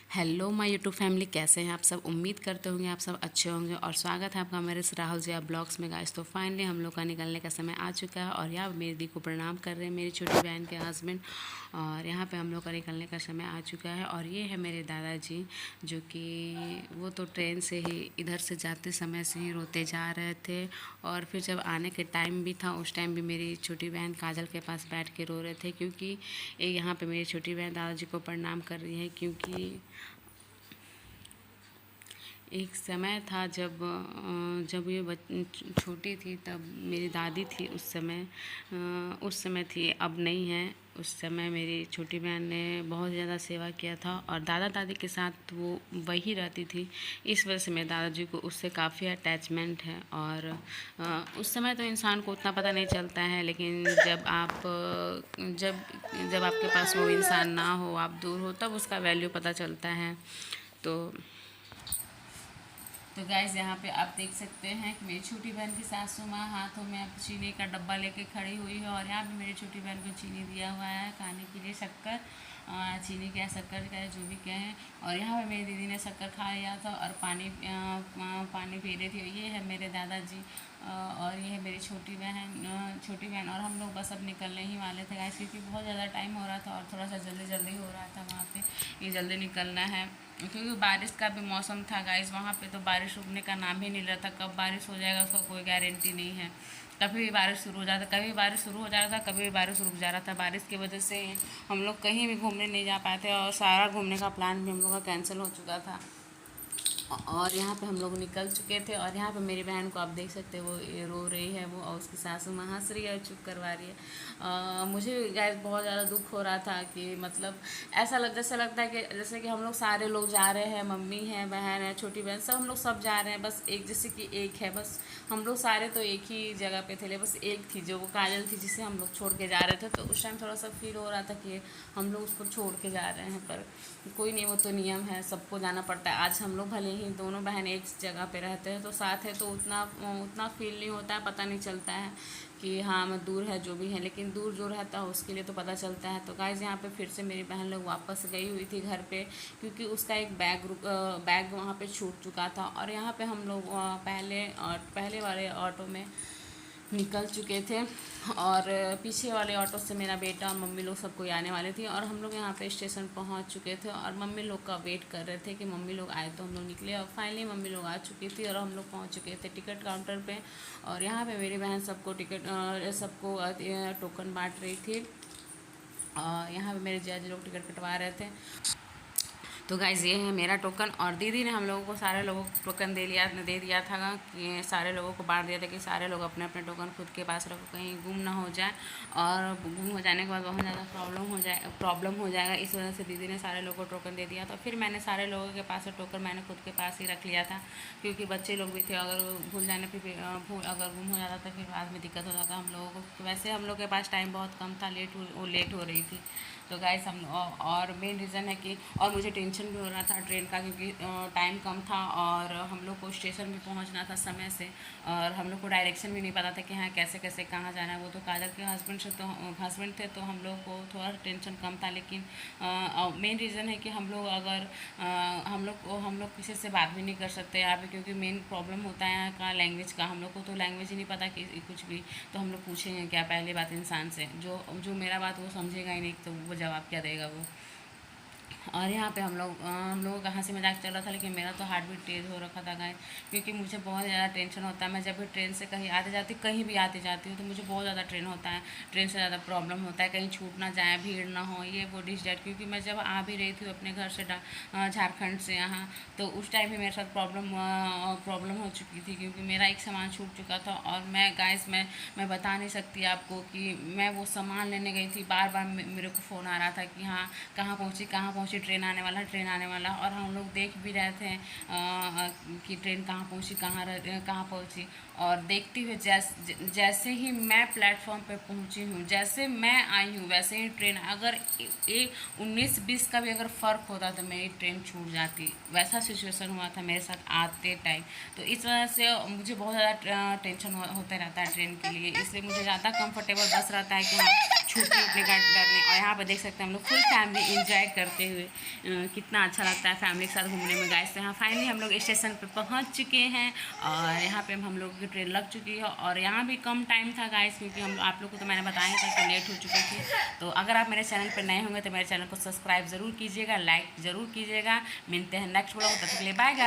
Hello my YouTube family, कैसे हैं आप सब। उम्मीद करते होंगे आप सब अच्छे होंगे और स्वागत है आपका मेरे राहुल जिया ब्लॉग्स में गाइस। तो फाइनली हम लोग का निकलने का समय आ चुका है और यहाँ मेरी दी को प्रणाम कर रहे हैं मेरी छोटी बहन के हस्बैंड। और यहाँ पे हम लोग का निकलने का समय आ चुका है और ये है मेरे दादाजी, जो कि वो तो ट्रेन से ही इधर से जाते समय से ही रोते जा रहे थे। और फिर जब आने के टाइम भी था उस टाइम भी मेरी छोटी बहन काजल के पास बैठ के रो रहे थे, क्योंकि यहाँ पे मेरी छोटी बहन दादाजी को प्रणाम कर रही है। क्योंकि एक समय था जब ये छोटी थी, तब मेरी दादी थी उस समय थी, अब नहीं है। उस समय मेरी छोटी बहन ने बहुत ज़्यादा सेवा किया था और दादा दादी के साथ वो वही रहती थी। इस वजह से मेरे दादाजी को उससे काफ़ी अटैचमेंट है। और उस समय तो इंसान को उतना पता नहीं चलता है, लेकिन जब जब आपके पास वो इंसान ना हो, आप दूर हो, तब उसका वैल्यू पता चलता है। तो गाइस, यहाँ पे आप देख सकते हैं कि मेरी छोटी बहन की सासू माँ हाथों में अब चीनी का डब्बा लेके खड़ी हुई है। और यहाँ पे मेरी छोटी बहन को चीनी दिया हुआ है खाने के लिए, शक्कर, चीनी क्या शक्कर का जो भी कहें। और यहाँ पे मेरी दीदी ने शक्कर खा लिया था और पानी पी रही थी। ये है मेरे दादाजी और ये है मेरी छोटी बहन। और हम लोग बस अब निकलने ही वाले थे गाइस, क्योंकि बहुत ज़्यादा टाइम हो रहा था और थोड़ा सा जल्दी हो रहा था वहाँ पे। ये जल्दी निकलना है क्योंकि बारिश का भी मौसम था गाइस। वहाँ पे तो बारिश रुकने का नाम ही नहीं रहा था। कब बारिश हो जाएगा उसका कोई गारंटी नहीं है। कभी भी बारिश शुरू हो जाता, कभी बारिश शुरू हो जा रहा था, कभी भी बारिश रुक जा रहा था। बारिश की वजह से हम लोग कहीं भी घूमने नहीं जा पाए थे और सारा घूमने का प्लान भी हम लोग का कैंसिल हो चुका था। और यहाँ पे हम लोग निकल चुके थे और यहाँ पे मेरी बहन को आप देख सकते हैं, वो रो रही है वो, और उसकी सासू माँ हंस रही है, चुप करवा रही है। मुझे गैस बहुत ज़्यादा दुख हो रहा था कि मतलब जैसा लगता है कि जैसे कि हम लोग सारे लोग जा रहे हैं, मम्मी है, बहन है, छोटी बहन, सब हम लोग सब जा रहे हैं। बस एक जैसे कि एक है, बस हम लोग सारे तो एक ही जगह पे थे, बस एक थी जो वो काजल थी जिसे हम लोग छोड़ के जा रहे थे। तो उस टाइम थोड़ा सा फील हो रहा था कि हम लोग उसको छोड़ के जा रहे हैं, पर कोई नहीं, वो तो नियम है, सबको जाना पड़ता है। आज हम लोग भले ही दोनों बहन एक जगह पे रहते हैं तो साथ है, तो उतना फील नहीं होता है, पता नहीं चलता है कि हाँ मैं दूर है जो भी है, लेकिन दूर जो रहता है उसके लिए तो पता चलता है। तो गाइस, यहाँ पे फिर से मेरी बहन लोग वापस गई हुई थी घर पे, क्योंकि उसका एक बैग वहाँ पे छूट चुका था। और यहाँ पे हम लोग पहले वाले ऑटो में निकल चुके थे और पीछे वाले ऑटो से मेरा बेटा और मम्मी लोग सब कोई आने वाले थे। और हम लोग यहाँ पे स्टेशन पहुँच चुके थे और मम्मी लोग का वेट कर रहे थे कि मम्मी लोग आए तो हम लोग निकले। और फाइनली मम्मी लोग आ चुकी थी और हम लोग पहुँच चुके थे टिकट काउंटर पे। और यहाँ पे मेरी बहन सबको टोकन बांट रही थी। यहाँ पे मेरे जीजा जी लोग टिकट कटवा रहे थे। तो गाइज़, ये है मेरा टोकन और दीदी ने हम लोगों को सारे लोगों को टोकन दे दिया था कि सारे लोगों को बांट दिया था कि सारे लोग अपने अपने टोकन खुद के पास रखो, कहीं गुम ना हो जाए। और गुम हो जाने के बाद बहुत ज़्यादा प्रॉब्लम हो जाएगा। इस वजह से दीदी ने सारे लोगों को टोकन दे दिया था। फिर मैंने सारे लोगों के पास से टोकन मैंने खुद के पास ही रख लिया था, क्योंकि बच्चे लोग भी थे, अगर भूल जाने पर अगर गुम हो जाता तो फिर बाद में दिक्कत हो जाता हम लोगों को। तो वैसे हम लोग के पास टाइम बहुत कम था, लेट हो रही थी। तो गाइस, और मेन रीज़न है कि और मुझे टेंशन भी हो रहा था ट्रेन का, क्योंकि टाइम कम था और हम लोग को स्टेशन भी पहुंचना था समय से। और हम लोग को डायरेक्शन भी नहीं पता था कि हाँ कैसे कैसे कहाँ जाना है। वो तो काजल के हस्बैंड थे, तो हम लोग को थोड़ा टेंशन कम था। लेकिन मेन रीज़न है कि हम लोग किसी से बात भी नहीं कर सकते यहाँ पे, क्योंकि मेन प्रॉब्लम होता है यहाँ का लैंग्वेज का। हम लोग को तो लैंग्वेज ही नहीं पता कि कुछ भी, तो हम लोग पूछेंगे क्या पहली बात इंसान से, जो मेरा बात वो समझेगा ही नहीं, तो वो जवाब क्या देगा वो। और यहाँ पे हम लोगों का हंसी मजाक चल रहा था, लेकिन मेरा तो हार्ट बीट तेज़ हो रखा था गाइस, क्योंकि मुझे बहुत ज़्यादा टेंशन होता है। मैं जब भी ट्रेन से कहीं आती जाती हूँ तो मुझे बहुत ज़्यादा ट्रेन से ज़्यादा प्रॉब्लम होता है, कहीं छूट ना जाए, भीड़ ना हो, ये वो डिस डैट। क्योंकि मैं जब आ भी रही थी अपने घर से झारखंड से यहाँ, तो उस टाइम भी मेरे साथ प्रॉब्लम हो चुकी थी, क्योंकि मेरा एक सामान छूट चुका था। और मैं बता नहीं सकती आपको कि मैं वो सामान लेने गई थी, बार बार मेरे को फ़ोन आ रहा था कि हाँ कहाँ पहुँची, ट्रेन आने वाला। और हम लोग देख भी रहे थे कि ट्रेन कहाँ पहुँची। और देखती हुए जैसे ही मैं प्लेटफॉर्म पे पहुँची हूँ, जैसे मैं आई हूँ, वैसे ही ट्रेन, अगर 19-20 का भी अगर फ़र्क होता तो मेरी ट्रेन छूट जाती। वैसा सिचुएशन हुआ था मेरे साथ आते टाइम। तो इस वजह से मुझे बहुत ज़्यादा टेंशन होते रहता है ट्रेन के लिए, इसलिए मुझे ज़्यादा कंफर्टेबल बस रहता है कि हाँ छुट्टी अपने करने। और यहाँ पर देख सकते हैं हम लोग फुल फैमिली इंजॉय करते हुए, कितना अच्छा लगता है फैमिली के साथ घूमने में गाइस। तो यहाँ फाइनली हम लोग स्टेशन पर पहुँच चुके हैं और यहाँ पे हम लोगों की ट्रेन लग चुकी है। और यहाँ भी कम टाइम था गाइस, क्योंकि हम आप लोग को तो मैंने बताया था कि लेट हो चुके थे। तो अगर आप मेरे चैनल पर नए होंगे तो मेरे चैनल को सब्सक्राइब ज़रूर कीजिएगा, लाइक ज़रूर कीजिएगा। मिलते हैं नेक्स्ट व्लॉग, तब तक के लिए बाय गाइस।